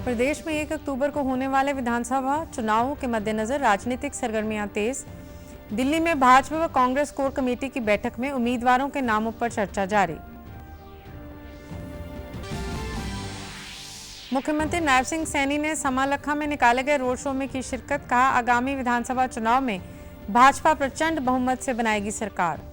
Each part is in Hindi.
प्रदेश में 1 अक्टूबर को होने वाले विधानसभा चुनावों के मद्देनजर राजनीतिक सरगर्मियां तेज। दिल्ली में भाजपा व कांग्रेस कोर कमेटी की बैठक में उम्मीदवारों के नामों पर चर्चा जारी। मुख्यमंत्री नायब सिंह सैनी ने समालखा में निकाले गए रोड शो में की शिरकत। कहा, आगामी विधानसभा चुनाव में भाजपा प्रचंड बहुमत से बनाएगी सरकार।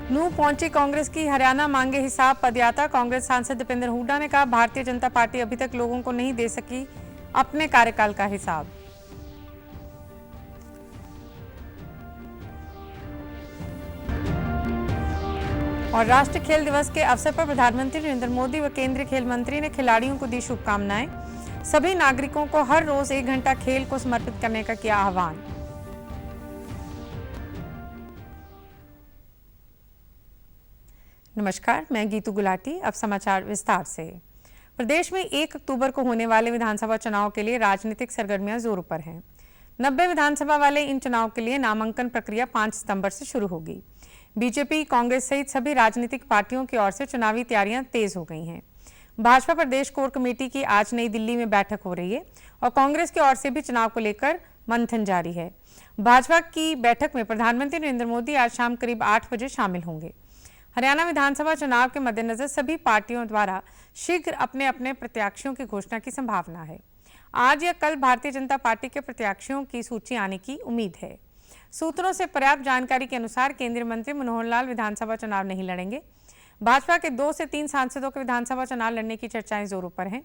नूंह पहुंची कांग्रेस की हरियाणा मांगे हिसाब पदयात्रा। कांग्रेस सांसद दीपेंद्र हुड्डा ने कहा, भारतीय जनता पार्टी अभी तक लोगों को नहीं दे सकी अपने कार्यकाल का हिसाब। और राष्ट्रीय खेल दिवस के अवसर पर प्रधानमंत्री नरेंद्र मोदी व केंद्रीय खेल मंत्री ने खिलाड़ियों को दी शुभकामनाएं। सभी नागरिकों को हर रोज 1 घंटा खेल को समर्पित करने का किया आह्वान। नमस्कार, मैं गीतू गुलाटी। अब समाचार विस्तार से। प्रदेश में 1 अक्टूबर को होने वाले विधानसभा चुनाव के लिए राजनीतिक सरगर्मियां जोरों पर हैं। 90 विधानसभा वाले इन चुनाव के लिए नामांकन प्रक्रिया 5 सितंबर से शुरू होगी। बीजेपी, कांग्रेस सहित सभी राजनीतिक पार्टियों की ओर से चुनावी तैयारियां तेज हो गई हैं। भाजपा प्रदेश कोर कमेटी की आज नई दिल्ली में बैठक हो रही है और कांग्रेस की ओर से भी चुनाव को लेकर मंथन जारी है। भाजपा की बैठक में प्रधानमंत्री नरेंद्र मोदी आज शाम करीब 8 बजे शामिल होंगे। हरियाणा विधानसभा चुनाव के मद्देनजर सभी पार्टियों द्वारा शीघ्र अपने अपने प्रत्याशियों की घोषणा की संभावना है। आज या कल भारतीय जनता पार्टी के प्रत्याशियों की सूची आने की उम्मीद है। सूत्रों से पर्याप्त जानकारी के अनुसार केंद्रीय मंत्री मनोहर लाल विधानसभा चुनाव नहीं लड़ेंगे। भाजपा के 2 से 3 सांसदों के विधानसभा चुनाव लड़ने की चर्चाएं जोरों पर हैं।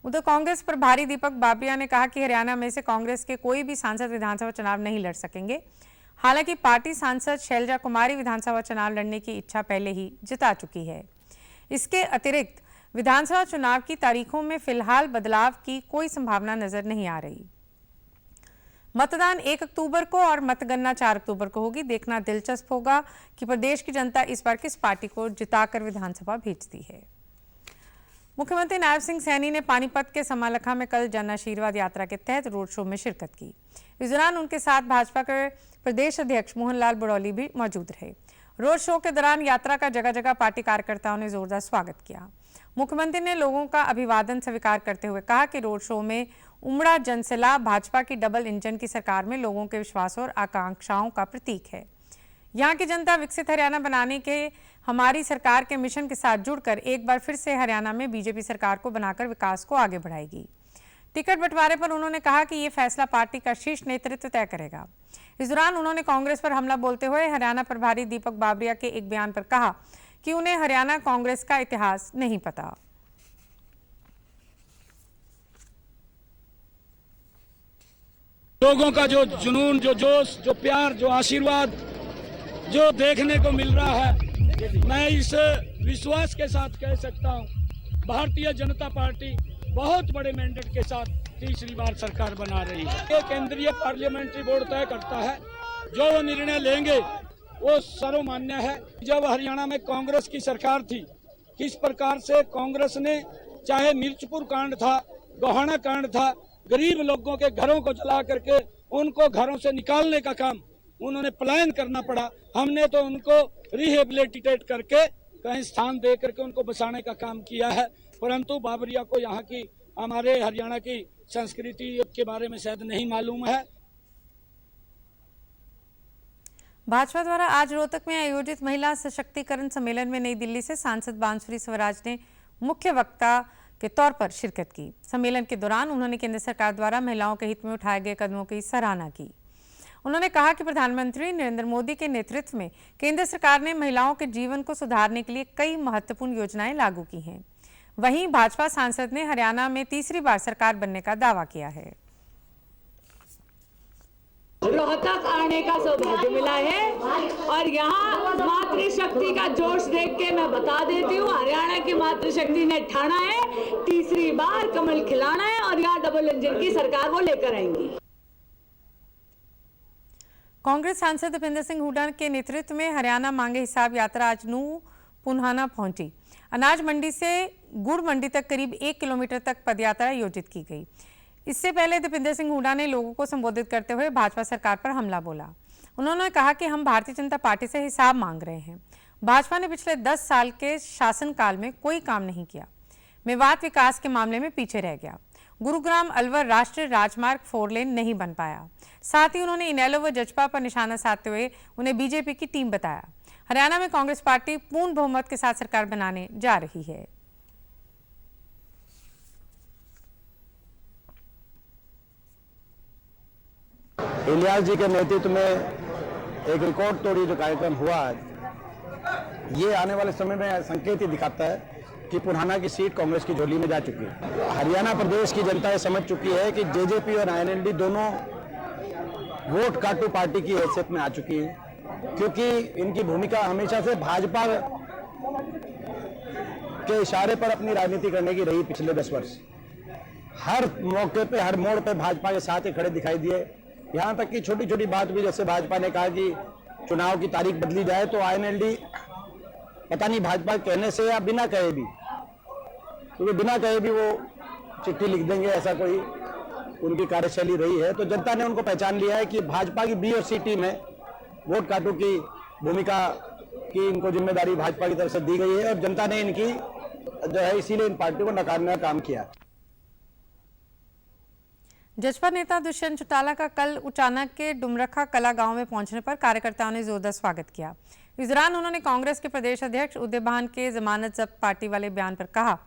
उधर कांग्रेस प्रभारी दीपक बाबरिया ने कहा कि हरियाणा में से कांग्रेस के कोई भी सांसद विधानसभा चुनाव नहीं लड़ सकेंगे। हालांकि पार्टी सांसद शैलजा कुमारी विधानसभा चुनाव लड़ने की इच्छा पहले ही जता चुकी है। इसके अतिरिक्त विधानसभा चुनाव की तारीखों में फिलहाल बदलाव की कोई संभावना नजर नहीं आ रही। मतदान 1 अक्टूबर को और मतगणना 4 अक्टूबर को होगी। देखना दिलचस्प होगा कि प्रदेश की जनता इस बार किस पार्टी को जिताकर विधानसभा भेजती है। मुख्यमंत्री नायब सिंह सैनी ने पानीपत के समालखा में कल जन आशीर्वाद यात्रा के तहत रोड शो में शिरकत की। इस दौरान उनके साथ भाजपा के प्रदेश अध्यक्ष मोहन लाल बुड़ौली भी मौजूद रहे। रोड शो के दौरान यात्रा का जगह जगह पार्टी कार्यकर्ताओं ने जोरदार स्वागत किया। मुख्यमंत्री ने लोगों का अभिवादन स्वीकार करते हुए कहा कि रोड शो में उमड़ा जनसैलाब भाजपा की डबल इंजन की सरकार में लोगों के विश्वास और आकांक्षाओं का प्रतीक है। यहाँ की जनता विकसित हरियाणा बनाने के हमारी सरकार के मिशन के साथ जुड़कर एक बार फिर से हरियाणा में बीजेपी सरकार को बनाकर विकास को आगे बढ़ाएगी। टिकट बंटवारे पर उन्होंने कहा कि ये फैसला पार्टी का शीर्ष नेतृत्व तय करेगा। इस दौरान उन्होंने कांग्रेस पर हमला बोलते हुए हरियाणा प्रभारी दीपक बाबरिया के एक बयान पर कहा कि उन्हें हरियाणा कांग्रेस का इतिहास नहीं पता। लोगों का जो जुनून, जो जोश, जो प्यार, जो आशीर्वाद जो देखने को मिल रहा है, मैं इस विश्वास के साथ कह सकता हूं, भारतीय जनता पार्टी बहुत बड़े मैंडेट के साथ तीसरी बार सरकार बना रही है। ये केंद्रीय पार्लियामेंट्री बोर्ड तय करता है, जो वो निर्णय लेंगे वो सर्वमान्य है। जब हरियाणा में कांग्रेस की सरकार थी, किस प्रकार से कांग्रेस ने, चाहे मिर्चपुर कांड था, गोहाना कांड था, गरीब लोगों के घरों को जला करके उनको घरों से निकालने का काम उन्होंने पलायन करना पड़ा। हमने तो उनको रिहेबिलिटेट करके कहीं स्थान दे करके उनको बसाने का काम किया है। परंतु बाबरिया को यहाँ की, हमारे हरियाणा की संस्कृति के बारे में शायद नहीं मालूम है। भाजपा द्वारा आज रोहतक में आयोजित महिला सशक्तिकरण सम्मेलन में नई दिल्ली से सांसद बांसुरी स्वराज ने मुख्य वक्ता के तौर पर शिरकत की। सम्मेलन के दौरान उन्होंने केंद्र सरकार द्वारा महिलाओं के हित में उठाए गए कदमों की सराहना की। उन्होंने कहा कि प्रधानमंत्री नरेंद्र मोदी के नेतृत्व में केंद्र सरकार ने महिलाओं के जीवन को सुधारने के लिए कई महत्वपूर्ण योजनाएं लागू की हैं। वहीं भाजपा सांसद ने हरियाणा में तीसरी बार सरकार बनने का दावा किया है। रोहतक आने का सौभाग्य मिला है और यहाँ मातृशक्ति का जोश देख के मैं बता देती हूँ, हरियाणा की मातृशक्ति ने ठाना है तीसरी बार कमल खिलाना है और यहाँ डबल इंजन की सरकार वो लेकर आएंगी। कांग्रेस सांसद दीपेंद्र सिंह हुड्डा के नेतृत्व में हरियाणा मांगे हिसाब यात्रा आज नूंह पुन्हाना पहुंची। अनाज मंडी से गुड़ मंडी तक करीब 1 किलोमीटर तक पदयात्रा आयोजित की गई। इससे पहले दीपेंद्र सिंह हुड्डा ने लोगों को संबोधित करते हुए भाजपा सरकार पर हमला बोला। उन्होंने कहा कि हम भारतीय जनता पार्टी से हिसाब मांग रहे हैं। भाजपा ने पिछले 10 साल के शासनकाल में कोई काम नहीं किया। मेवात विकास के मामले में पीछे रह गया। गुरुग्राम अलवर राष्ट्रीय राजमार्ग 4 लेन नहीं बन पाया। साथ ही उन्होंने इनेलो व जजपा पर निशाना साधते हुए उन्हें बीजेपी की टीम बताया। हरियाणा में कांग्रेस पार्टी पूर्ण बहुमत के साथ सरकार बनाने जा रही है। इलियास जी के नेतृत्व में एक रिकॉर्ड तोड़ी जो कार्यक्रम हुआ आज, ये आने वाले समय में संकेत ही दिखाता है कि पुराना की सीट कांग्रेस की झोली में जा चुकी है। हरियाणा प्रदेश की जनता ये समझ चुकी है कि जेजेपी और आईएनएलडी दोनों वोट काटू पार्टी की हैसियत में आ चुकी है, क्योंकि इनकी भूमिका हमेशा से भाजपा के इशारे पर अपनी राजनीति करने की रही। पिछले 10 वर्ष हर मौके पे, हर मोड़ पे भाजपा के साथ ही खड़े दिखाई दिए। यहां तक कि छोटी छोटी बात भी, जैसे भाजपा ने कहा कि चुनाव की तारीख बदली जाए, तो आईएनएलडी पता नहीं भाजपा कहने से या बिना कहे भी, क्योंकि बिना कहे भी वो चिट्ठी लिख देंगे, ऐसा कोई उनकी कार्यशैली रही है। तो जनता ने उनको पहचान लिया है कि भाजपा की बी और सी टीम है, वोट काटू की भूमिका की इनको जिम्मेदारी भाजपा की तरफ से दी गई है और जनता ने इनकी जो है इसीलिए इन पार्टियों को नकारने का काम किया। जजपा नेता दुष्यंत चौटाला का कल उचाना के डुमरखा कला गांव में पहुंचने पर कार्यकर्ताओं ने जोरदार स्वागत किया। इस दौरान उन्होंने कांग्रेस के प्रदेश अध्यक्ष उदय भान के जमानत जब्त पार्टी वाले बयान पर कहा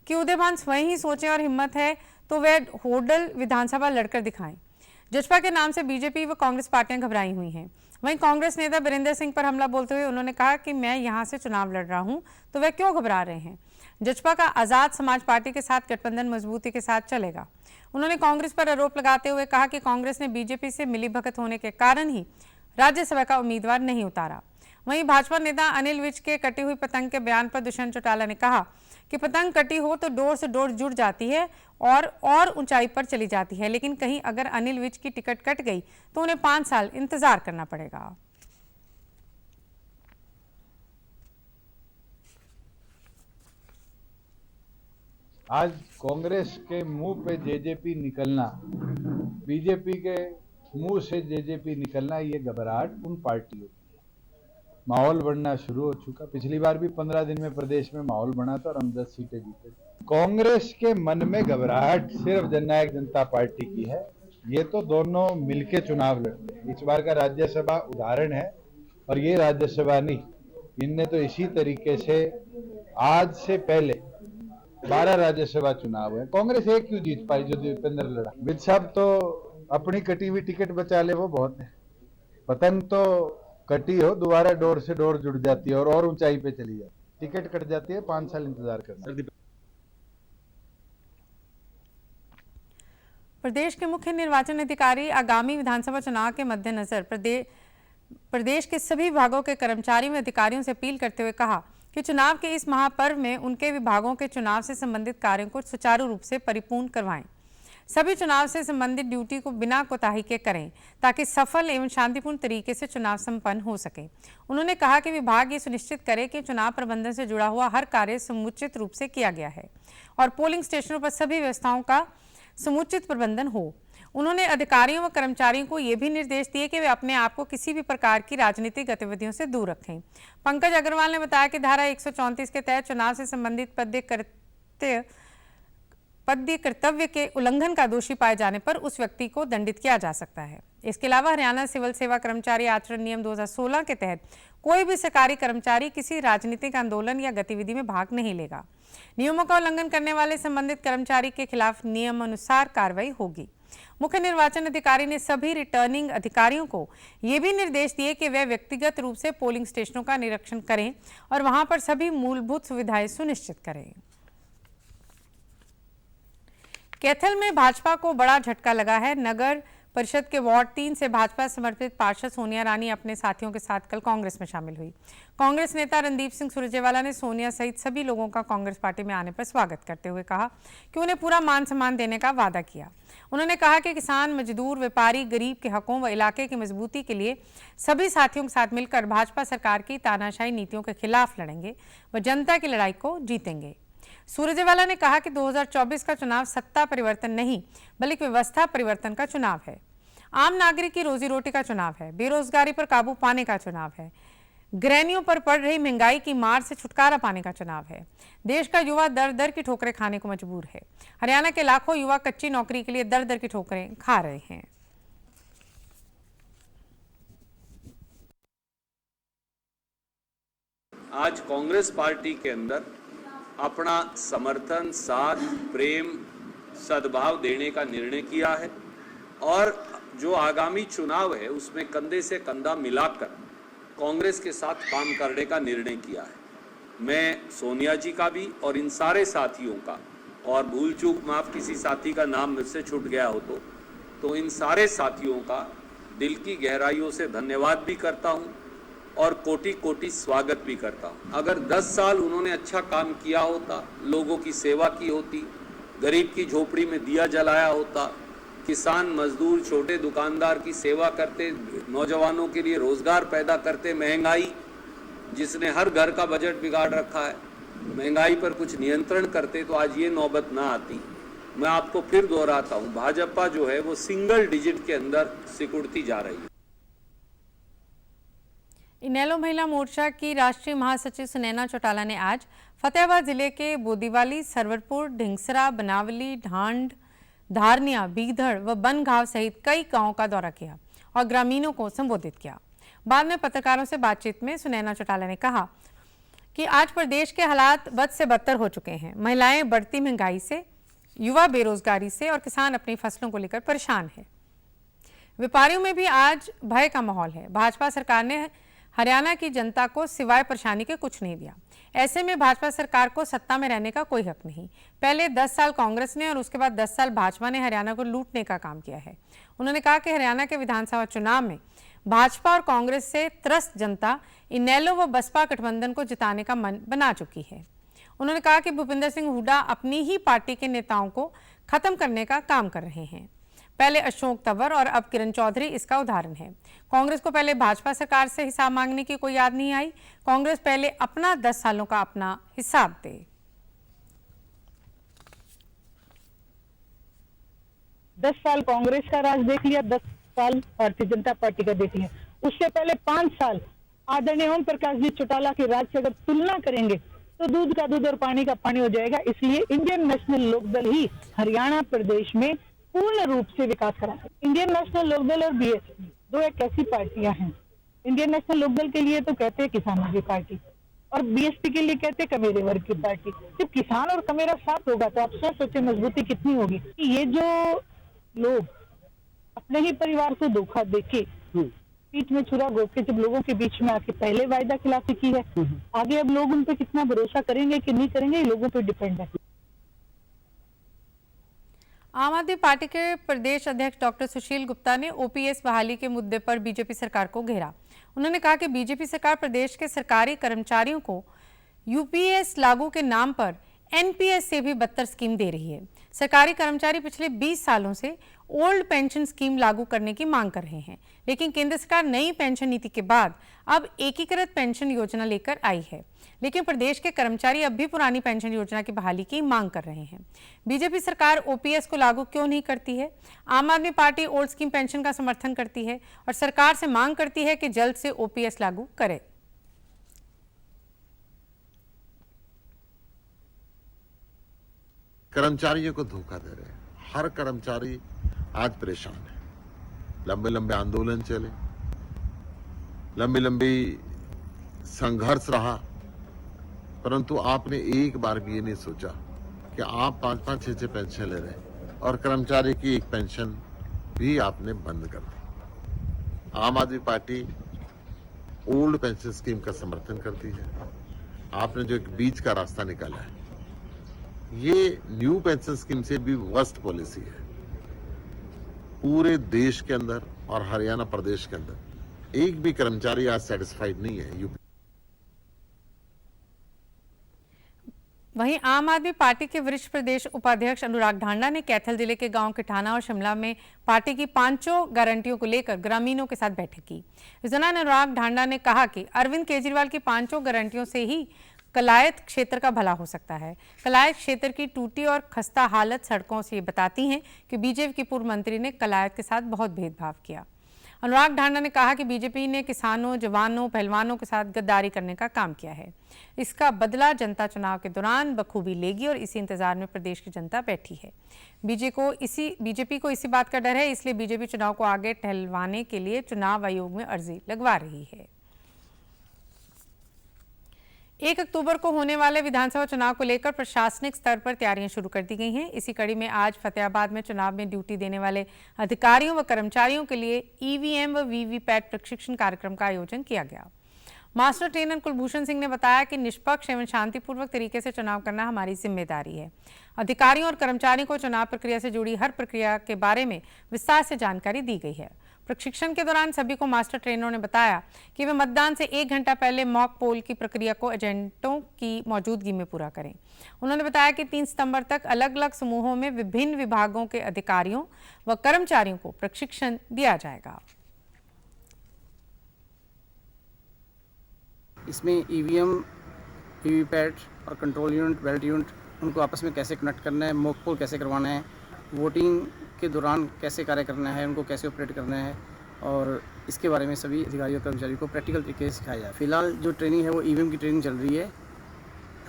कि उदय भान स्वयं ही सोचें और हिम्मत है तो वे होडल विधानसभा लड़कर दिखाएं। जजपा के नाम से बीजेपी व कांग्रेस पार्टियां घबराई हुई हैं। वहीं कांग्रेस नेता बीरेंद्र सिंह पर हमला बोलते हुए उन्होंने कहा कि मैं यहां से चुनाव लड़ रहा हूं तो वे क्यों घबरा रहे हैं। जजपा का आजाद समाज पार्टी के साथ गठबंधन मजबूती के साथ चलेगा। उन्होंने कांग्रेस पर आरोप लगाते हुए कहा कि कांग्रेस ने बीजेपी से मिलीभगत होने के कारण ही राज्यसभा का उम्मीदवार नहीं उतारा। वहीं भाजपा नेता अनिल विज के कटी हुई पतंग के बयान पर दुष्यंत चौटाला ने कहा कि पतंग कटी हो तो डोर से डोर जुड़ जाती है और ऊंचाई पर चली जाती है, लेकिन कहीं अगर अनिल विज की टिकट कट गई तो उन्हें 5 साल इंतजार करना पड़ेगा। आज कांग्रेस के मुंह पे जेजेपी निकलना, बीजेपी के मुंह से जेजेपी निकलना, ये घबराहट उन पार्टियों की है। माहौल बनना शुरू हो चुका। पिछली बार भी 15 दिन में प्रदेश में माहौल बना था और हम 10 सीटें जीते। कांग्रेस के मन में घबराहट सिर्फ जननायक जनता पार्टी की है। ये तो दोनों मिलके चुनाव लड़ते हैं। इस बार का राज्यसभा उदाहरण है और ये राज्यसभा नहीं, इनने तो इसी तरीके से आज से पहले 12 राज्यसभा चुनाव है। कांग्रेस एक क्यों जीत पाई जो दीपेंद्र लड़ा। विज साहब तो अपनी कटी हुई टिकट बचा ले वो बहुत है। पतंग तो कटी हो दोबारा डोर से डोर जुड़ जाती है और ऊंचाई पे चली जाती। टिकट कट जाती है, 5 साल इंतजार करना। प्रदेश के मुख्य निर्वाचन अधिकारी आगामी विधानसभा चुनाव के मद्देनजर प्रदेश के सभी विभागों के कर्मचारियों व अधिकारियों से अपील करते हुए कहा कि चुनाव के इस महापर्व में उनके विभागों के चुनाव से संबंधित कार्यों को सुचारू रूप से परिपूर्ण करवाएं। सभी चुनाव से संबंधित ड्यूटी को बिना कोताही के करें ताकि सफल एवं शांतिपूर्ण तरीके से चुनाव संपन्न हो सके। उन्होंने कहा कि विभाग ये सुनिश्चित करे कि चुनाव प्रबंधन से जुड़ा हुआ हर कार्य समुचित रूप से किया गया है और पोलिंग स्टेशनों पर सभी व्यवस्थाओं का समुचित प्रबंधन हो। उन्होंने अधिकारियों व कर्मचारियों को ये भी निर्देश दिए कि वे अपने आप को किसी भी प्रकार की राजनीतिक गतिविधियों से दूर रखें। पंकज अग्रवाल ने बताया कि धारा 134 के तहत चुनाव से संबंधित पदीय कर्तव्य के उल्लंघन का दोषी पाए जाने पर उस व्यक्ति को दंडित किया जा सकता है। इसके अलावा हरियाणा सिविल सेवा कर्मचारी आचरण नियम 2016 के तहत कोई भी सरकारी कर्मचारी किसी राजनीतिक आंदोलन या गतिविधि में भाग नहीं लेगा। नियमों का उल्लंघन करने वाले संबंधित कर्मचारी के खिलाफ नियम अनुसार कार्रवाई होगी। मुख्य निर्वाचन अधिकारी ने सभी रिटर्निंग अधिकारियों को ये भी निर्देश दिए कि वे व्यक्तिगत रूप से पोलिंग स्टेशनों का निरीक्षण करें और वहां पर सभी मूलभूत सुविधाएं सुनिश्चित करें। कैथल में भाजपा को बड़ा झटका लगा है। नगर परिषद के वार्ड 3 से भाजपा समर्पित पार्षद सोनिया रानी अपने साथियों के साथ कल कांग्रेस में शामिल हुई। कांग्रेस नेता रणदीप सिंह सुरजेवाला ने सोनिया सहित सभी लोगों का कांग्रेस पार्टी में आने पर स्वागत करते हुए कहा कि उन्हें पूरा मान सम्मान देने का वादा किया। उन्होंने कहा कि किसान, मजदूर, व्यापारी, गरीब के हकों व इलाके की मजबूती के लिए सभी साथियों के साथ मिलकर भाजपा सरकार की तानाशाही नीतियों के खिलाफ लड़ेंगे व जनता की लड़ाई को जीतेंगे। सुरजेवाला ने कहा कि 2024 का चुनाव सत्ता परिवर्तन नहीं बल्कि व्यवस्था परिवर्तन का चुनाव है। आम नागरिक की रोजी रोटी का चुनाव है। बेरोजगारी पर काबू पाने का चुनाव है। गृहिणियों पर पड़ रही महंगाई की मार से छुटकारा पाने का चुनाव है। देश का युवा दर दर की ठोकरें खाने को मजबूर है। हरियाणा के लाखों युवा कच्ची नौकरी के लिए दर दर की ठोकरें खा रहे हैं। आज कांग्रेस पार्टी के अंदर अपना समर्थन, साथ, प्रेम, सद्भाव देने का निर्णय किया है और जो आगामी चुनाव है उसमें कंधे से कंधा मिलाकर कांग्रेस के साथ काम करने का निर्णय किया है। मैं सोनिया जी का भी और इन सारे साथियों का, और भूल चूक माफ किसी साथी का नाम मुझसे छूट गया हो तो इन सारे साथियों का दिल की गहराइयों से धन्यवाद भी करता हूं और कोटि कोटि स्वागत भी करता हूं। अगर 10 साल उन्होंने अच्छा काम किया होता, लोगों की सेवा की होती, गरीब की झोपड़ी में दिया जलाया होता, किसान, मजदूर, छोटे दुकानदार की सेवा करते, नौजवानों के लिए रोजगार पैदा करते, महंगाई जिसने हर घर का बजट बिगाड़ रखा है, महंगाई पर कुछ नियंत्रण करते तो आज ये नौबत ना आती। मैं आपको फिर दोहराता हूं, भाजपा जो है वो सिंगल डिजिट के अंदर सिकुड़ती जा रही है। इनेलो महिला मोर्चा की राष्ट्रीय महासचिव सुनैना चौटाला ने आज फतेहाबाद जिले के बोदीवाली, सरवरपुर, ढिंगसरा, बनावली, ढांड, धारनिया, बीधड़ व बनगांव सहित कई गांवों का दौरा किया और ग्रामीणों को संबोधित किया। बाद में पत्रकारों से बातचीत में सुनैना चौटाला ने कहा कि आज प्रदेश के हालात बद से बदतर हो चुके हैं। महिलाएं बढ़ती महंगाई से, युवा बेरोजगारी से और किसान अपनी फसलों को लेकर परेशान है। व्यापारियों में भी आज भय का माहौल है। भाजपा सरकार ने हरियाणा की जनता को सिवाय परेशानी के कुछ नहीं दिया। ऐसे में भाजपा सरकार को सत्ता में रहने का कोई हक नहीं। पहले 10 साल कांग्रेस ने और उसके बाद 10 साल भाजपा ने हरियाणा को लूटने का काम किया है। उन्होंने कहा कि हरियाणा के विधानसभा चुनाव में भाजपा और कांग्रेस से त्रस्त जनता इनेलो व बसपा गठबंधन को जिताने का मन बना चुकी है। उन्होंने कहा कि भूपिंदर सिंह हुड्डा अपनी ही पार्टी के नेताओं को खत्म करने का काम कर रहे हैं। पहले अशोक तंवर और अब किरण चौधरी इसका उदाहरण है। कांग्रेस को पहले भाजपा सरकार से हिसाब मांगने की कोई याद नहीं आई। कांग्रेस पहले अपना 10 सालों का अपना हिसाब दे। 10 साल कांग्रेस का राज देख लिया, 10 साल भारतीय जनता पार्टी का देख लिया। उससे पहले 5 साल आदरणीय ओम प्रकाश जी चौटाला के राज से अगर तुलना करेंगे तो दूध का दूध और पानी का पानी हो जाएगा। इसलिए इंडियन नेशनल लोकदल ही हरियाणा प्रदेश में पूर्ण रूप से विकास करा है। इंडियन नेशनल लोकदल और बीएसपी दो एक ऐसी पार्टियां हैं। इंडियन नेशनल लोकदल के लिए तो कहते हैं किसानों की पार्टी और बीएसपी के लिए कहते हैं कमेरे वर्ग की पार्टी। जब किसान और कमेरा साथ होगा तो आप सोचे मजबूती कितनी होगी। कि ये जो लोग अपने ही परिवार को धोखा देके पीठ में छुरा घोंप के जब लोगों के बीच में आके पहले वायदा खिलाफी की है, आगे अब लोग उन पे कितना भरोसा करेंगे कि नहीं करेंगे ये लोगों पे डिपेंड है। आम आदमी पार्टी के प्रदेश अध्यक्ष डॉक्टर सुशील गुप्ता ने ओपीएस बहाली के मुद्दे पर बीजेपी सरकार को घेरा। उन्होंने कहा कि बीजेपी सरकार प्रदेश के सरकारी कर्मचारियों को यूपीएस लागू के नाम पर एनपीएस से भी बदतर स्कीम दे रही है। सरकारी कर्मचारी पिछले 20 सालों से ओल्ड पेंशन स्कीम लागू करने की मांग कर रहे हैं, लेकिन केंद्र सरकार नई पेंशन नीति के बाद अब एकीकृत पेंशन योजना लेकर आई है। लेकिन प्रदेश के कर्मचारी अब भी पुरानी पेंशन योजना की बहाली की मांग कर रहे हैं। बीजेपी सरकार ओपीएस को लागू क्यों नहीं करती है? आम आदमी पार्टी ओल्ड स्कीम पेंशन का समर्थन करती है और सरकार से मांग करती है कि जल्द से ओपीएस लागू करे। कर्मचारियों को धोखा दे रहे हैं। हर कर्मचारी आज परेशान है। लंबे लंबे आंदोलन चले, लंबी लंबी संघर्ष रहा, परंतु आपने एक बार भी ये नहीं सोचा कि आप 5-5, 6-6 पेंशन ले रहे हैं और कर्मचारी की एक पेंशन भी आपने बंद कर दी। आम आदमी पार्टी ओल्ड पेंशन स्कीम का समर्थन करती है। आपने जो एक बीच का रास्ता निकाला है, ये न्यू पेंशन स्कीम से भी वर्स्ट पॉलिसी है। पूरे देश के अंदर और हरियाणा प्रदेश के अंदर एक भी कर्मचारी आज सेटिस्फाइड नहीं है यूपी। वहीं आम आदमी पार्टी के वरिष्ठ प्रदेश उपाध्यक्ष अनुराग ढांडा ने कैथल जिले के गांव किठाना और शिमला में पार्टी की 5 गारंटियों को लेकर ग्रामीणों के साथ बैठक की। इस दौरान अनुराग ढांडा ने कहा कि अरविंद केजरीवाल की 5 गारंटियों से ही कलायत क्षेत्र का भला हो सकता है। कलायत क्षेत्र की टूटी और खस्ता हालत सड़कों से ये बताती हैं कि बीजेपी के पूर्व मंत्री ने कलायत के साथ बहुत भेदभाव किया। अनुराग ढांडा ने कहा कि बीजेपी ने किसानों, जवानों, पहलवानों के साथ गद्दारी करने का काम किया है। इसका बदला जनता चुनाव के दौरान बखूबी लेगी और इसी इंतजार में प्रदेश की जनता बैठी है। बीजेपी को इसी बात का डर है, इसलिए बीजेपी चुनाव को आगे टहलवाने के लिए चुनाव आयोग में अर्जी लगवा रही है। 1 अक्टूबर को होने वाले विधानसभा चुनाव को लेकर प्रशासनिक स्तर पर तैयारियां शुरू कर दी गई हैं। इसी कड़ी में आज फतेहाबाद में चुनाव में ड्यूटी देने वाले अधिकारियों व कर्मचारियों के लिए ईवीएम व वीवीपैट प्रशिक्षण कार्यक्रम का आयोजन किया गया। मास्टर ट्रेनर कुलभूषण सिंह ने बताया कि निष्पक्ष एवं शांतिपूर्वक तरीके से चुनाव करना हमारी जिम्मेदारी है। अधिकारियों और कर्मचारियों को चुनाव प्रक्रिया से जुड़ी हर प्रक्रिया के बारे में विस्तार से जानकारी दी गई है। प्रशिक्षण के दौरान सभी को मास्टर ट्रेनरों ने बताया कि वे मतदान से 1 घंटा पहले मॉक पोल की प्रक्रिया को एजेंटों की मौजूदगी में पूरा करें। उन्होंने बताया कि 3 सितंबर तक अलग अलग समूहों में विभिन्न विभागों के अधिकारियों व कर्मचारियों को प्रशिक्षण दिया जाएगा। इसमें ईवीएम, वीवीपैट और कंट्रोल यूनिट, बैलेट यूनिट उनको आपस में कैसे कनेक्ट करना है, मॉक पोल कैसे करवाना है, वोटिंग के दौरान कैसे कार्य करना है, उनको कैसे ऑपरेट करना है, और इसके बारे में सभी अधिकारियों और कर्मचारियों को प्रैक्टिकल तरीके से सिखाया जाए। फिलहाल जो ट्रेनिंग है वो ईवीएम की ट्रेनिंग चल रही है।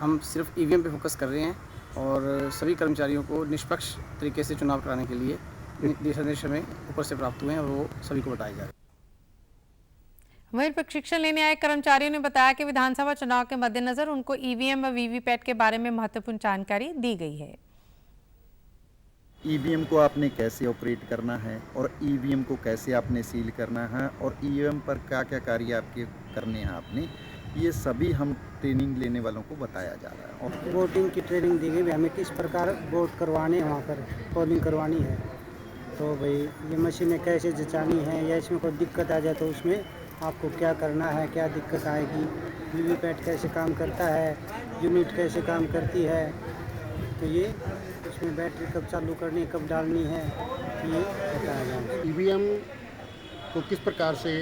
हम सिर्फ ईवीएम पे फोकस कर रहे हैं और सभी कर्मचारियों को निष्पक्ष तरीके से चुनाव कराने के लिए दिशा निर्देश हमें ऊपर से प्राप्त हुए हैं और वो सभी को बताए जा रहे हैं। वहीं प्रशिक्षण लेने आए कर्मचारियों ने बताया कि विधानसभा चुनाव के मद्देनजर उनको ईवीएम व वीवीपैट के बारे में महत्वपूर्ण जानकारी दी गई है। ईवीएम को आपने कैसे ऑपरेट करना है और ईवीएम को कैसे आपने सील करना है और ईवीएम पर क्या क्या कार्य आपके करने हैं आपने, ये सभी हम ट्रेनिंग लेने वालों को बताया जा रहा है। और वोटिंग की ट्रेनिंग दी गई, हमें किस प्रकार वोट करवाने हैं, वहाँ पर पोलिंग करवानी है, तो भाई ये मशीनें कैसे जचानी है या इसमें कोई दिक्कत आ जाए तो उसमें आपको क्या करना है, क्या दिक्कत आएगी, वीवीपैट कैसे काम करता है, यूनिट कैसे काम करती है, तो ये इसमें बैटरी कब चालू करनी, कब डालनी है, ये बताया जाए। ईवीएम को किस प्रकार से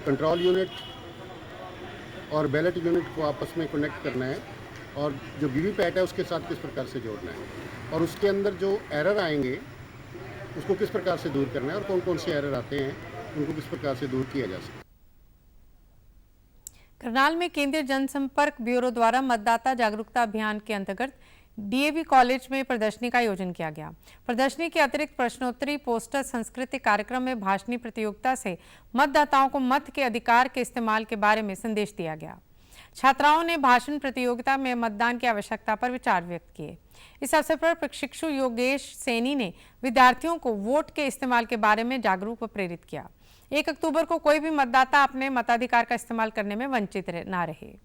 कंट्रोल यूनिट और बैलेट यूनिट को आपस में कनेक्ट करना है और जो वीवीपैट है उसके साथ किस प्रकार से जोड़ना है और उसके अंदर जो एरर आएंगे उसको किस प्रकार से दूर करना है और कौन कौन से एरर आते हैं उनको किस प्रकार से दूर किया जा सकता है। करनाल में केंद्रीय जनसंपर्क ब्यूरो द्वारा मतदाता जागरूकता अभियान के अंतर्गत डीएवी कॉलेज में प्रदर्शनी का आयोजन किया गया। प्रदर्शनी के अतिरिक्त प्रश्नोत्तरी, पोस्टर, सांस्कृतिक कार्यक्रम में भाषणी प्रतियोगिता से मतदाताओं को मत के अधिकार के इस्तेमाल के बारे में संदेश दिया गया। छात्राओं ने भाषण प्रतियोगिता में मतदान की आवश्यकता पर विचार व्यक्त किए। इस अवसर पर प्रशिक्षु योगेश सैनी ने विद्यार्थियों को वोट के इस्तेमाल के बारे में जागरूक व प्रेरित किया। 1 अक्टूबर को कोई भी मतदाता अपने मताधिकार का इस्तेमाल करने में वंचित ना रहे।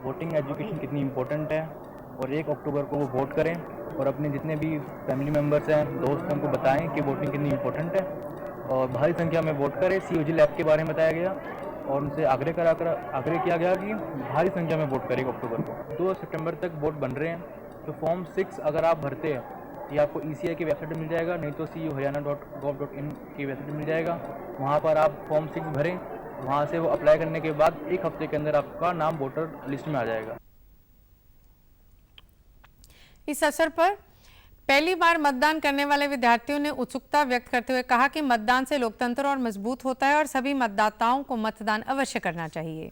वोटिंग एजुकेशन कितनी इम्पोर्टेंट है और 1 अक्टूबर को वो वोट करें और अपने जितने भी फैमिली मेम्बर्स हैं, दोस्त हैं, उनको बताएं कि वोटिंग कितनी इम्पोर्टेंट है और भारी संख्या में वोट करें। COG लैब के बारे में बताया गया और उनसे आग्रह किया गया कि भारी संख्या में वोट करें 1 अक्टूबर को। 2 सितंबर तक वोट बन रहे हैं, तो फॉर्म 6 अगर आप भरते हैं ये आपको ECI की वेबसाइट मिल जाएगा, नहीं तो CU-haryana.gov.in की वेबसाइट मिल जाएगा। वहाँ पर आप फॉर्म 6 भरें, वहाँ से वो अप्लाई करने के बाद 1 हफ्ते के अंदर आपका नाम वोटर लिस्ट में आ जाएगा। इस अवसर पर पहली बार मतदान करने वाले विद्यार्थियों ने उत्सुकता व्यक्त करते हुए कहा कि मतदान से लोकतंत्र और मजबूत होता है और सभी मतदाताओं को मतदान अवश्य करना चाहिए।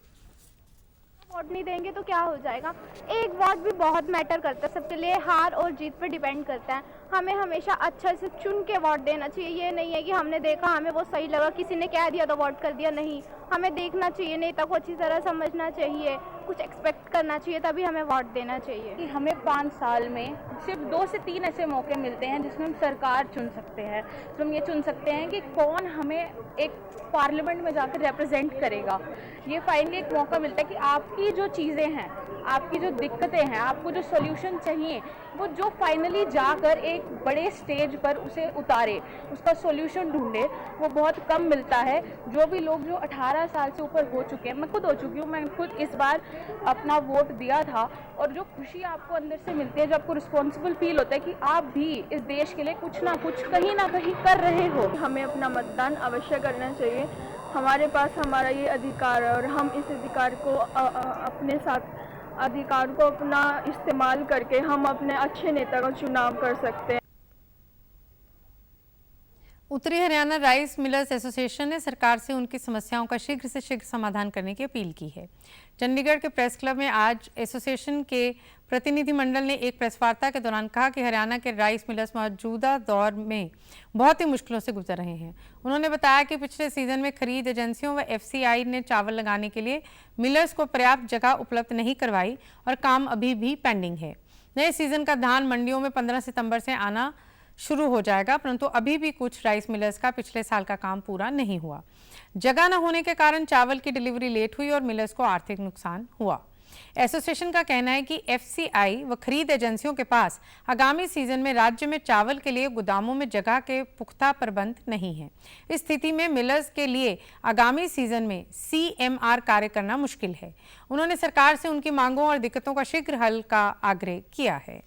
वोट नहीं देंगे तो क्या हो जाएगा। एक वोट भी बहुत मैटर करता है, सबके लिए हार और जीत पर डिपेंड करता है। हमें हमेशा अच्छा से चुन के वोट देना चाहिए। ये नहीं है कि हमने देखा, हमें वो सही लगा, किसी ने कह दिया तो वोट कर दिया। नहीं, हमें देखना चाहिए, नेता को अच्छी तरह समझना चाहिए, कुछ एक्सपेक्ट करना चाहिए, तभी हमें वोट देना चाहिए। कि हमें 5 साल में सिर्फ 2 से 3 ऐसे मौके मिलते हैं जिसमें हम सरकार चुन सकते हैं। तो हम ये चुन सकते हैं कि कौन हमें एक पार्लियामेंट में जाकर रिप्रेजेंट करेगा। ये फाइनली एक मौका मिलता है कि आपकी जो चीज़ें हैं, आपकी जो दिक्कतें हैं, आपको जो सॉल्यूशन चाहिए, वो जो फाइनली जाकर एक बड़े स्टेज पर उसे उतारे, उसका सॉल्यूशन ढूंढे, वो बहुत कम मिलता है। जो भी लोग जो 18 साल से ऊपर हो चुके हैं, मैं खुद हो चुकी हूँ, मैं खुद इस बार अपना वोट दिया था, और जो खुशी आपको अंदर से मिलती है, जो आपको रिस्पॉन्सिबल फील होता है कि आप भी इस देश के लिए कुछ ना कुछ कहीं ना कहीं कर रहे हो। हमें अपना मतदान अवश्य करना चाहिए। हमारे पास हमारा ये अधिकार है और हम इस अधिकार को अपने साथ अधिकार को अपना इस्तेमाल करके हम अपने अच्छे नेता का चुनाव कर सकते हैं। उत्तरी हरियाणा राइस मिलर्स एसोसिएशन ने सरकार से उनकी समस्याओं का शीघ्र से शीघ्र समाधान करने की अपील की है। चंडीगढ़ के प्रेस क्लब में आज एसोसिएशन के प्रतिनिधिमंडल ने एक प्रेस वार्ता के दौरान कहा कि हरियाणा के राइस मिलर्स मौजूदा दौर में बहुत ही मुश्किलों से गुजर रहे हैं। उन्होंने बताया कि पिछले सीजन में खरीद एजेंसियों व एफसीआई ने चावल लगाने के लिए मिलर्स को पर्याप्त जगह उपलब्ध नहीं करवाई और काम अभी भी पेंडिंग है। नए सीजन का धान मंडियों में 15 सितंबर से आना शुरू हो जाएगा, परंतु अभी भी कुछ राइस मिलर्स का पिछले साल का काम पूरा नहीं हुआ। जगह न होने के कारण चावल की डिलीवरी लेट हुई और मिलर्स को आर्थिक नुकसान हुआ। एसोसिएशन का कहना है कि एफसीआई व खरीद एजेंसियों के पास आगामी सीजन में राज्य में चावल के लिए गोदामों में जगह के पुख्ता प्रबंध नहीं है। इस स्थिति में मिलर्स के लिए आगामी सीजन में सीएमआर कार्य करना मुश्किल है। उन्होंने सरकार से उनकी मांगों और दिक्कतों का शीघ्र हल का आग्रह किया है।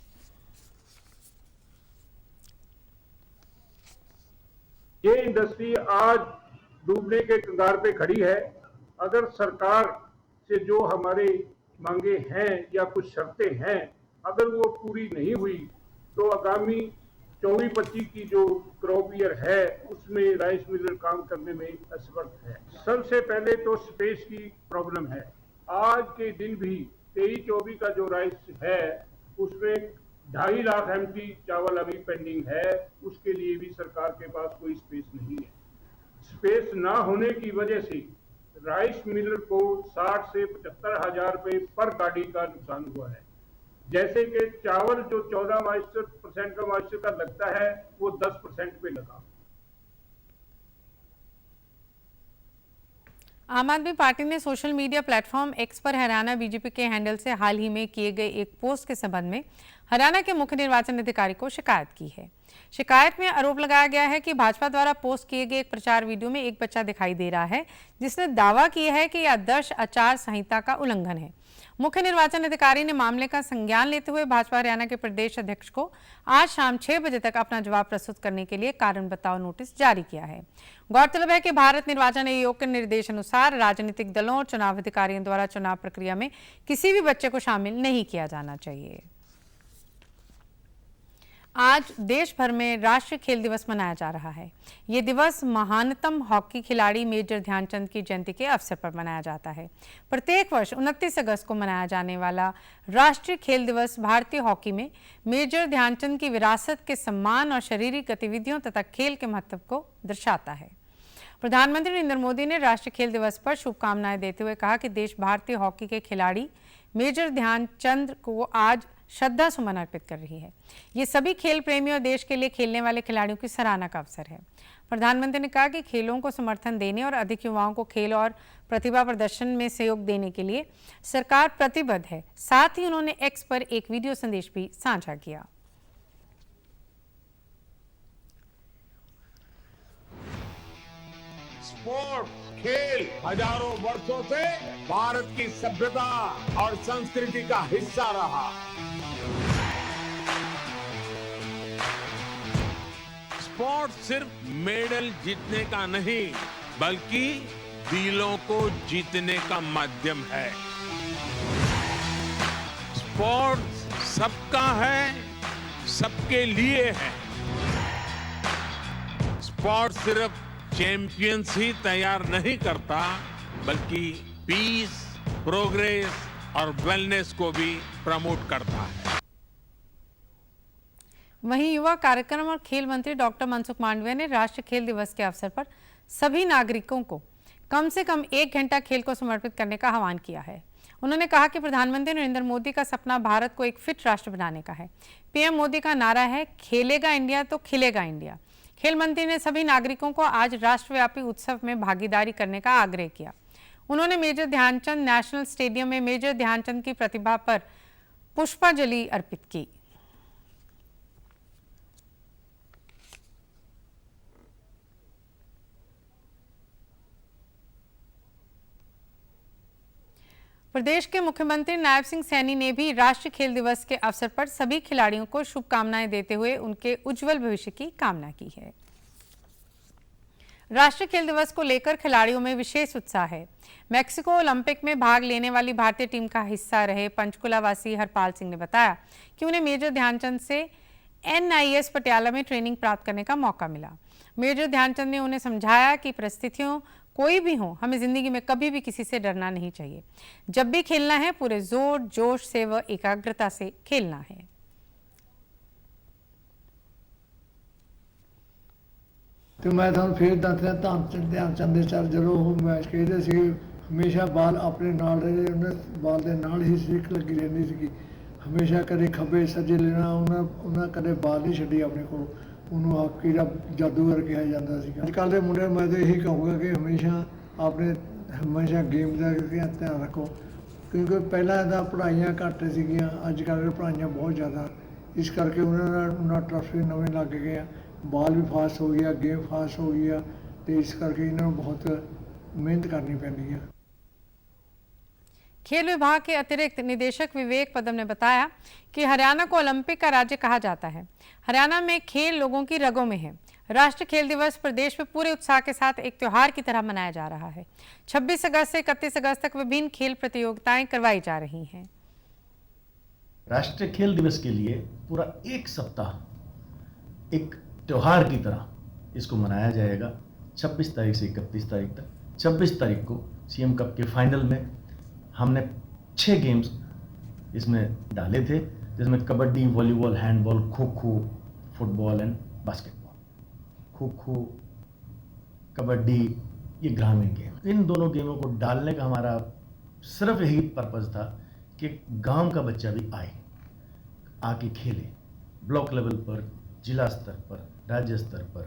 ये इंडस्ट्री आज डूबने के कगार पे खड़ी है। अगर सरकार से जो हमारे मांगे हैं या कुछ शर्तें हैं, अगर वो पूरी नहीं हुई तो आगामी 24-25 की जो क्रॉप ईयर है उसमें राइस मिलर काम करने में असमर्थ है। सबसे पहले तो स्पेस की प्रॉब्लम है। आज के दिन भी 23-24 का जो राइस है उसमें 2.5 लाख एमटी चावल अभी पेंडिंग है। उसके लिए भी सरकार के पास कोई स्पेस नहीं है। स्पेस ना होने की वजह से राइस मिलर को 60 से 75 हजार रुपए पर गाड़ी का नुकसान हुआ है। जैसे कि चावल जो 14% का मॉइस्चर का लगता है वो 10% पे लगा। आम आदमी पार्टी ने सोशल मीडिया प्लेटफॉर्म एक्स पर हरियाणा बीजेपी के हैंडल से हाल ही में किए गए एक पोस्ट के संबंध में हरियाणा के मुख्य निर्वाचन अधिकारी को शिकायत की है। शिकायत में आरोप लगाया गया है कि भाजपा द्वारा पोस्ट किए गए एक प्रचार वीडियो में एक बच्चा दिखाई दे रहा है जिसने दावा किया है कि यह आदर्श आचार संहिता का उल्लंघन है। मुख्य निर्वाचन अधिकारी ने मामले का संज्ञान लेते हुए भाजपा हरियाणा के प्रदेश अध्यक्ष को आज शाम 6 बजे तक अपना जवाब प्रस्तुत करने के लिए कारण बताओ नोटिस जारी किया है। गौरतलब है कि भारत निर्वाचन आयोग के निर्देश अनुसार राजनीतिक दलों और चुनाव अधिकारियों द्वारा चुनाव प्रक्रिया में किसी भी बच्चे को शामिल नहीं किया जाना चाहिए। आज देश भर में राष्ट्रीय खेल दिवस मनाया जा रहा है। ये दिवस महानतम हॉकी खिलाड़ी मेजर ध्यानचंद की जयंती के अवसर पर मनाया जाता है। प्रत्येक वर्ष 29 अगस्त को मनाया जाने वाला राष्ट्रीय खेल दिवस भारतीय हॉकी में मेजर ध्यानचंद की विरासत के सम्मान और शारीरिक गतिविधियों तथा खेल के महत्व को दर्शाता है। प्रधानमंत्री नरेंद्र मोदी ने राष्ट्रीय खेल दिवस पर शुभकामनाएं देते हुए कहा कि देश भारतीय हॉकी के खिलाड़ी मेजर ध्यानचंद को आज श्रद्धा सुमन अर्पित कर रही है। ये सभी खेल प्रेमियों और देश के लिए खेलने वाले खिलाड़ियों की सराहना का अवसर है। प्रधानमंत्री ने कहा कि खेलों को समर्थन देने और अधिक युवाओं को खेल और प्रतिभा प्रदर्शन में सहयोग देने के लिए सरकार प्रतिबद्ध है। साथ ही उन्होंने एक्स पर एक वीडियो संदेश भी साझा किया। स्पोर्ट खेल हजारों वर्षों से भारत की सभ्यता और संस्कृति का हिस्सा रहा। स्पोर्ट सिर्फ मेडल जीतने का नहीं बल्कि दिलों को जीतने का माध्यम है। स्पोर्ट सबका है, सबके लिए है। स्पोर्ट सिर्फ चैंपियंस ही तैयार नहीं करता बल्कि पीस, प्रोग्रेस और वेलनेस को भी प्रमोट करता है। वहीं युवा कार्यक्रम और खेल मंत्री डॉक्टर मनसुख मांडविया ने राष्ट्रीय खेल दिवस के अवसर पर सभी नागरिकों को कम से कम 1 घंटा खेल को समर्पित करने का आह्वान किया है। उन्होंने कहा कि प्रधानमंत्री नरेंद्र मोदी का सपना भारत को एक फिट राष्ट्र बनाने का है। पीएम मोदी का नारा है, खेलेगा इंडिया तो खिलेगा इंडिया। खेल मंत्री ने सभी नागरिकों को आज राष्ट्रव्यापी उत्सव में भागीदारी करने का आग्रह किया। उन्होंने मेजर ध्यानचंद नेशनल स्टेडियम में मेजर ध्यानचंद की प्रतिभा पर पुष्पांजलि अर्पित की। प्रदेश के मुख्यमंत्री नायब सिंह सैनी ने भी राष्ट्रीय खेल दिवस के अवसर पर सभी खिलाड़ियों को शुभकामनाएं देते हुए उनके उज्जवल भविष्य की कामना की है। राष्ट्रीय खेल दिवस को लेकर खिलाड़ियों में विशेष उत्साह है। मैक्सिको ओलंपिक में भाग लेने वाली भारतीय टीम का हिस्सा रहे पंचकुला वासी हरपाल सिंह ने बताया कि उन्हें मेजर ध्यानचंद से NIS पटियाला में ट्रेनिंग प्राप्त करने का मौका मिला। मेजर ध्यानचंद ने उन्हें समझाया कि परिस्थितियों कोई भी हो, हमें जिंदगी में कभी भी किसी से डरना नहीं चाहिए। जब भी खेलना है पूरे जोर जोश से व एकाग्रता से खेलना है। तो मैं ਤੁਹਾਨੂੰ ਫੇਰ ਦੱਸ ਰਿਹਾ ਧਿਆਨਚੰਦ ਦੇ ਸਰ ਜਦੋਂ ਉਹ ਮੈਚ ਖੇਡਦੇ ਸੀ ਹਮੇਸ਼ਾ ਬਾਲ ਆਪਣੇ ਨਾਲ ਰਹੇ, ਉਹਨੇ ਬਾਲ ਦੇ ਨਾਲ ਹੀ ਸਿੱਖ ਲੱਗੀ ਰਹਿੰਦੀ ਸੀ। ਹਮੇਸ਼ਾ ਕਦੇ ਖੱਬੇ ਸੱਜੇ ਲੈਣਾ, ਉਹਨਾਂ ਕਦੇ ਬਾਲ ਨਹੀਂ ਛੱਡੀ ਆਪਣੇ ਕੋਲ। ਉਹਨੂੰ ਹਾਕੀ ਦਾ ਜਾਦੂਗਰ ਕਿਹਾ ਜਾਂਦਾ ਸੀ। ਅੱਜ ਕੱਲ੍ਹ ਦੇ ਮੁੰਡੇ ਮੈਂ ਤਾਂ ਇਹੀ ਕਹੂੰਗਾ ਕਿ ਹਮੇਸ਼ਾ ਗੇਮ ਦਾ ਧਿਆਨ ਰੱਖੋ, ਕਿਉਂਕਿ ਪਹਿਲਾਂ ਤਾਂ ਪੜ੍ਹਾਈਆਂ ਘੱਟ ਸੀਗੀਆਂ, ਅੱਜ ਕੱਲ੍ਹ ਪੜ੍ਹਾਈਆਂ ਬਹੁਤ ਜ਼ਿਆਦਾ। ਇਸ ਕਰਕੇ ਉਹਨਾਂ ਟਰਫ ਵੀ ਨਵੇਂ ਲੱਗ ਗਏ ਆ, ਬਾਲ ਵੀ ਫਾਸਟ ਹੋ ਗਿਆ, गेम फास्ट हो गई है, तो इस करके इन्होंने बहुत मेहनत करनी पैनी है। खेल विभाग के अतिरिक्त निदेशक विवेक पदम ने बताया कि हरियाणा को ओलंपिक का राज्य कहा जाता है। हरियाणा में खेल लोगों की रगों में है। राष्ट्रीय खेल दिवस प्रदेश में पूरे उत्साह के साथ एक त्योहार की तरह मनाया जा रहा है। 26 अगस्त से 31 अगस्त तक विभिन्न खेल प्रतियोगिताएं करवाई जा रही हैं। राष्ट्रीय खेल दिवस के लिए पूरा एक सप्ताह एक त्योहार की तरह इसको मनाया जाएगा। 26 तारीख से 31 तारीख तक। 26 तारीख को सीएम कप के फाइनल में हमने 6 गेम्स इसमें डाले थे, जिसमें kabaddi, volleyball, handball, kho kho, football and basketball. Kho kho, kabaddi ये ग्रामीण गेम। इन दोनों गेमों को डालने का हमारा सिर्फ यही पर्पज़ था कि गांव का बच्चा भी आके खेले, ब्लॉक लेवल पर, जिला स्तर पर, राज्य स्तर पर।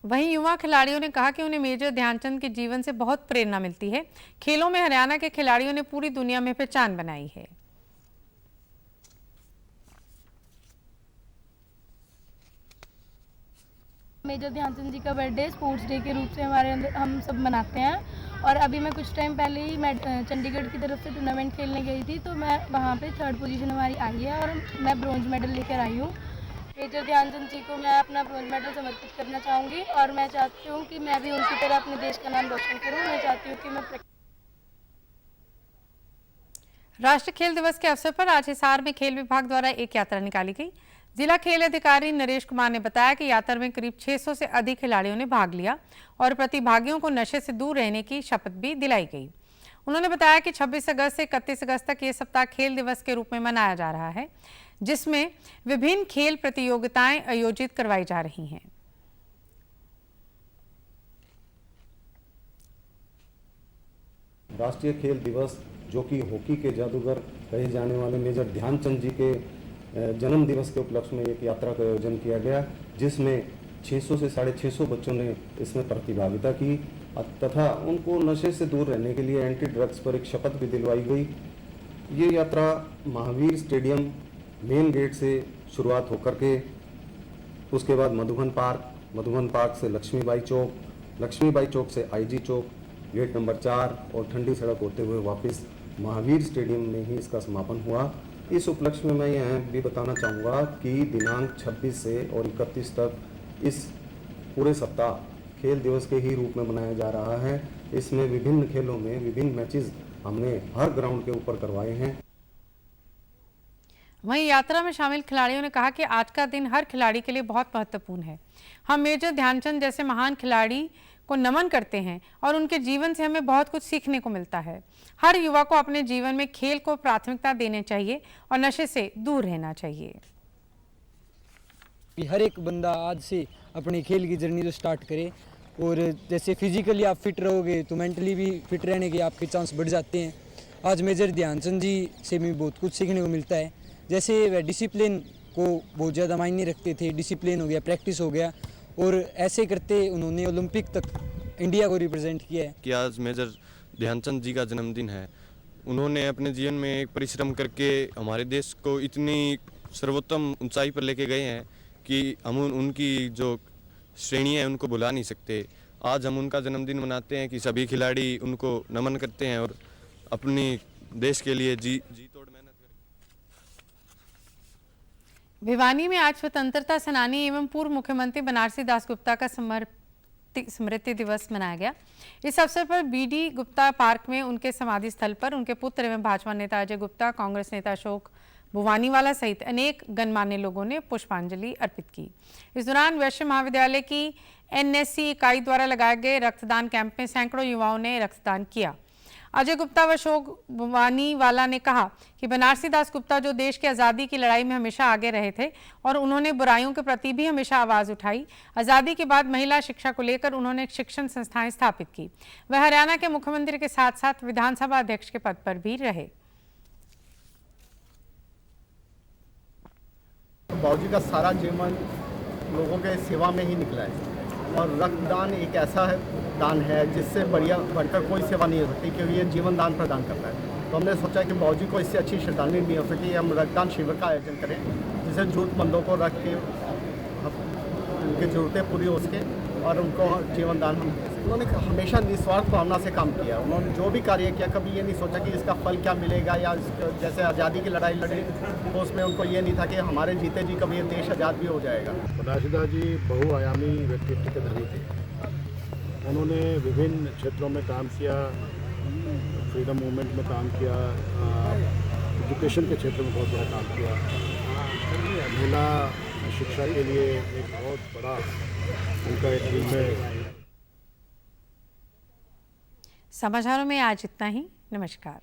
वहीं युवा खिलाड़ियों ने कहा कि उन्हें मेजर ध्यानचंद के जीवन से बहुत प्रेरणा मिलती है। खेलों में हरियाणा के खिलाड़ियों ने पूरी दुनिया में पहचान बनाई है। मेजर ध्यानचंद जी का बर्थडे स्पोर्ट्स डे के रूप से हमारे अंदर हम सब मनाते हैं। और अभी मैं कुछ टाइम पहले ही मैं चंडीगढ़ की तरफ से टूर्नामेंट खेलने गई थी, तो मैं वहाँ पे 3rd पोजीशन हमारी आई है और मैं ब्रॉन्ज मेडल लेकर आई हूँ। मेजर ध्यानचंद जी को मैं अपना ब्रॉन्ज मेडल समर्पित करना चाहूँगी और मैं चाहती हूँ कि मैं भी उनकी तरह अपने देश का नाम रोशन करूँ। मैं चाहती हूँ कि मैं राष्ट्रीय खेल दिवस के अवसर पर आज हिसार में खेल विभाग द्वारा एक यात्रा निकाली गई। जिला खेल अधिकारी नरेश कुमार ने बताया कि यात्रा में करीब 600 से अधिक खिलाड़ियों ने भाग लिया और प्रतिभागियों को नशे से दूर रहने की शपथ भी दिलाई गई। उन्होंने बताया कि 26 अगस्त से 31 अगस्त तक ये सप्ताह खेल दिवस के रूप में मनाया जा रहा है, जिसमें विभिन्न खेल प्रतियोगिताएं आयोजित करवाई जा रही हैं। राष्ट्रीय खेल दिवस, जो कि हॉकी के जादूगर कहे जाने वाले मेजर ध्यानचंद जी के जन्म दिवस के उपलक्ष्य में एक यात्रा का आयोजन किया गया, जिसमें 600 से 650 बच्चों ने इसमें प्रतिभागिता की तथा उनको नशे से दूर रहने के लिए एंटी ड्रग्स पर एक शपथ भी दिलवाई गई। ये यात्रा महावीर स्टेडियम मेन गेट से शुरुआत होकर के उसके बाद मधुबन पार्क से लक्ष्मीबाई चौक से आईजी चौक, गेट नंबर 4 और ठंडी सड़क होते हुए वापस महावीर स्टेडियम में ही इसका समापन हुआ। इस उपलक्ष्य में मैं यह भी बताना चाहूँगा कि दिनांक 26 से और 31 तक इस पूरे सप्ताह खेल दिवस के ही रूप में मनाया जा रहा है। इसमें विभिन्न खेलों में विभिन्न मैचेस हमने हर ग्राउंड के ऊपर करवाए हैं। वहीं यात्रा में शामिल खिलाड़ियों ने कहा कि आज का दिन हर खिलाड़ी के लिए बहुत महत्वपूर्ण है। हम मेजर ध्यानचंद जैसे महान खिलाड़ी को नमन करते हैं और उनके जीवन से हमें बहुत कुछ सीखने को मिलता है। हर युवा को अपने जीवन में खेल को प्राथमिकता देनी चाहिए और नशे से दूर रहना चाहिए। हर एक बंदा आज से अपनी खेल की जर्नी तो स्टार्ट करे, और जैसे फिजिकली आप फिट रहोगे तो मेंटली भी फिट रहने के आपके चांस बढ़ जाते हैं। आज मेजर ध्यानचंद जी से भी बहुत कुछ सीखने को मिलता है। जैसे वह डिसिप्लिन को बहुत ज़्यादा मायने रखते थे, डिसिप्लिन हो गया, प्रैक्टिस हो गया, और ऐसे करते उन्होंने ओलंपिक तक इंडिया को रिप्रेजेंट किया है। कि आज मेजर ध्यानचंद जी का जन्मदिन है। उन्होंने अपने जीवन में एक परिश्रम करके हमारे देश को इतनी सर्वोत्तम ऊंचाई पर लेके गए हैं कि हम उनकी जो श्रेणी है उनको भुला नहीं सकते। आज हम उनका जन्मदिन मनाते हैं कि सभी खिलाड़ी उनको नमन करते हैं और अपनी देश के लिए जी तोड़ मेहनत करें। भिवानी में आज स्वतंत्रता सेनानी एवं पूर्व मुख्यमंत्री बनारसी दास गुप्ता का स्मृति दिवस मनाया गया। इस अवसर पर बीडी गुप्ता पार्क में उनके समाधि स्थल पर उनके पुत्र एवं भाजपा नेता अजय गुप्ता, कांग्रेस नेता अशोक भुवानीवाला सहित अनेक गणमान्य लोगों ने पुष्पांजलि अर्पित की। इस दौरान वैश्य महाविद्यालय की एनएससी इकाई द्वारा लगाए गए रक्तदान कैंप में सैकड़ों युवाओं ने रक्तदान किया। अजय गुप्ता व अशोक भुवानीवाला ने कहा कि बनारसी दास गुप्ता जो देश की आज़ादी की लड़ाई में हमेशा आगे रहे थे और उन्होंने बुराइयों के प्रति भी हमेशा आवाज़ उठाई। आज़ादी के बाद महिला शिक्षा को लेकर उन्होंने शिक्षण संस्थाएं स्थापित की। वह हरियाणा के मुख्यमंत्री के साथ साथ विधानसभा अध्यक्ष के पद पर भी रहे। बाबूजी का सारा जीवन लोगों के सेवा में ही निकला है और रक्तदान एक ऐसा दान है जिससे बढ़कर कोई सेवा नहीं हो सकती, क्योंकि ये जीवन दान प्रदान करता है। तो हमने सोचा कि बाबूजी को इससे अच्छी श्रद्धांजलि नहीं हो सकती, हम रक्तदान शिविर का आयोजन करें जिससे जरूरतमंदों को रख के उनकी ज़रूरतें पूरी हो सके और उनको जीवन दान हम दे सकें। उन्होंने हमेशा निस्वार्थ भावना से काम किया। उन्होंने जो भी कार्य किया कभी ये नहीं सोचा कि इसका फल क्या मिलेगा, या जैसे आज़ादी की लड़ाई लड़ी तो उसमें उनको ये नहीं था कि हमारे जीते जी कभी ये देश आज़ाद भी हो जाएगा। बनारसी दास जी बहुआयामी व्यक्तित्व के धनी थे। उन्होंने विभिन्न क्षेत्रों में काम किया, फ्रीडम मूवमेंट में काम किया, एजुकेशन के क्षेत्र में बहुत बड़ा काम किया, महिला शिक्षा के लिए एक बहुत बड़ा उनका एक ड्रीम है। समाचारों में आज इतना ही। नमस्कार।